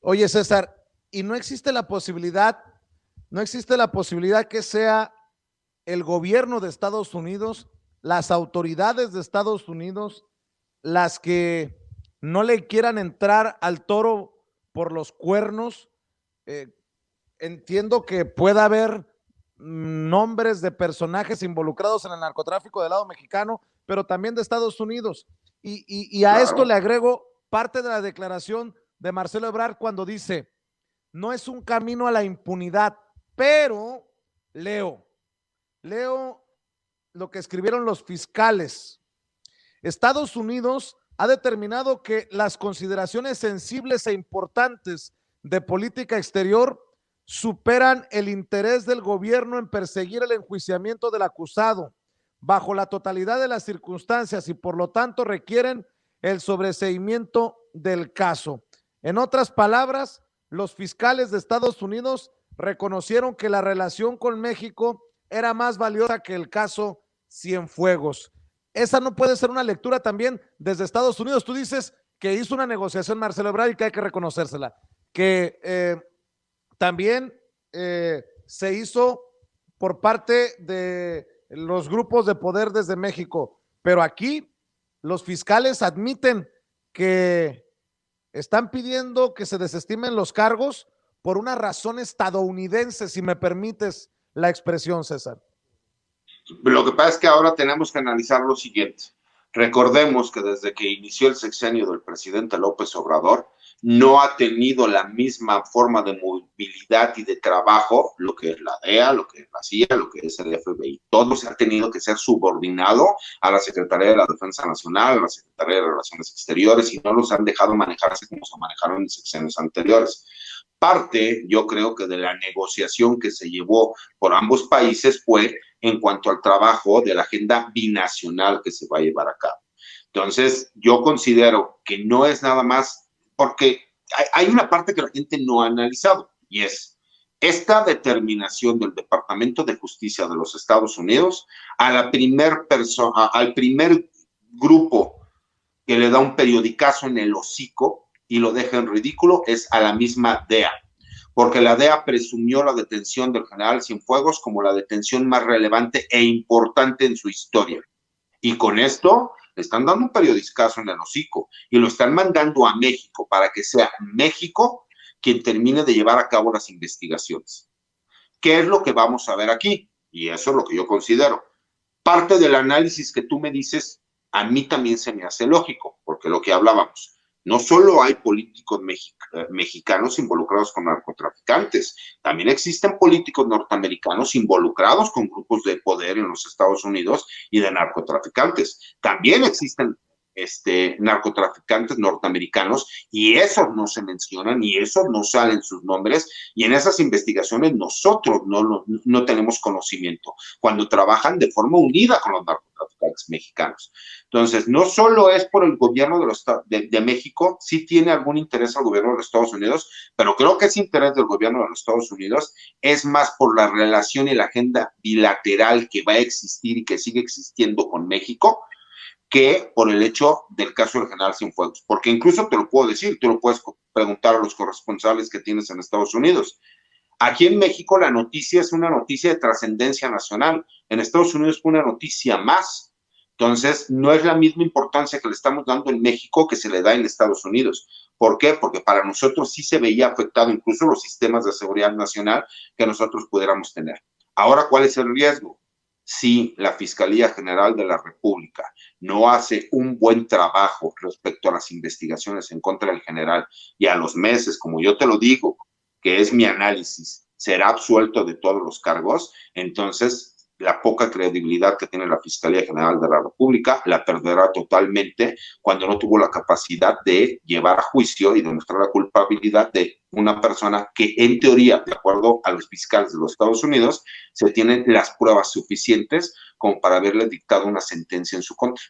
Oye, César, ¿y no existe la posibilidad, que sea el gobierno de Estados Unidos, las autoridades de Estados Unidos, las que no le quieran entrar al toro por los cuernos? Eh, Entiendo que pueda haber nombres de personajes involucrados en el narcotráfico del lado mexicano, pero también de Estados Unidos. Y a esto le Claro. agrego parte de la declaración de Marcelo Ebrard cuando dice, no es un camino a la impunidad, pero leo lo que escribieron los fiscales. Estados Unidos ha determinado que las consideraciones sensibles e importantes de política exterior superan el interés del gobierno en perseguir el enjuiciamiento del acusado bajo la totalidad de las circunstancias y por lo tanto requieren el sobreseimiento del caso. En otras palabras, los fiscales de Estados Unidos reconocieron que la relación con México era más valiosa que el caso Cienfuegos. Esa no puede ser una lectura también desde Estados Unidos. Tú dices que hizo una negociación Marcelo Ebrard y que hay que reconocérsela. Que también se hizo por parte de los grupos de poder desde México. Pero aquí los fiscales admiten que están pidiendo que se desestimen los cargos por una razón estadounidense, si me permites la expresión, César. Lo que pasa es que ahora tenemos que analizar lo siguiente. Recordemos que desde que inició el sexenio del presidente López Obrador, no ha tenido la misma forma de movilidad y de trabajo, lo que es la DEA, lo que es la CIA, lo que es el FBI. Todo se ha tenido que ser subordinado a la Secretaría de la Defensa Nacional, a la Secretaría de Relaciones Exteriores, y no los han dejado manejarse como se manejaron en sexenios anteriores. Parte, yo creo que de la negociación que se llevó por ambos países fue en cuanto al trabajo de la agenda binacional que se va a llevar a cabo. Entonces, yo considero que no es nada más, porque hay una parte que la gente no ha analizado, y es esta determinación del Departamento de Justicia de los Estados Unidos a la al primer grupo que le da un periodicazo en el hocico y lo deja en ridículo, es a la misma DEA, porque la DEA presumió la detención del general Cienfuegos como la detención más relevante e importante en su historia. Y con esto le están dando un periodicazo en el hocico y lo están mandando a México para que sea México quien termine de llevar a cabo las investigaciones. ¿Qué es lo que vamos a ver aquí? Y eso es lo que yo considero. Parte del análisis que tú me dices, a mí también se me hace lógico, porque lo que hablábamos, no solo hay políticos mexicanos involucrados con narcotraficantes, también existen políticos norteamericanos involucrados con grupos de poder en los Estados Unidos y de narcotraficantes. También existen narcotraficantes norteamericanos y esos no se mencionan y esos no salen sus nombres y en esas investigaciones nosotros no tenemos conocimiento cuando trabajan de forma unida con los narcotraficantes mexicanos. Entonces, no solo es por el gobierno de México, sí tiene algún interés el gobierno de los Estados Unidos, pero creo que ese interés del gobierno de los Estados Unidos es más por la relación y la agenda bilateral que va a existir y que sigue existiendo con México, que por el hecho del caso del general Cienfuegos. Porque incluso te lo puedo decir, tú lo puedes preguntar a los corresponsales que tienes en Estados Unidos. Aquí en México la noticia es una noticia de trascendencia nacional. En Estados Unidos fue una noticia más. Entonces, no es la misma importancia que le estamos dando en México que se le da en Estados Unidos. ¿Por qué? Porque para nosotros sí se veía afectado incluso los sistemas de seguridad nacional que nosotros pudiéramos tener. Ahora, ¿cuál es el riesgo? Si la Fiscalía General de la República no hace un buen trabajo respecto a las investigaciones en contra del general y a los meses, como yo te lo digo, que es mi análisis, será absuelto de todos los cargos, entonces la poca credibilidad que tiene la Fiscalía General de la República la perderá totalmente cuando no tuvo la capacidad de llevar a juicio y demostrar la culpabilidad de una persona que en teoría, de acuerdo a los fiscales de los Estados Unidos, se tienen las pruebas suficientes como para haberle dictado una sentencia en su contra.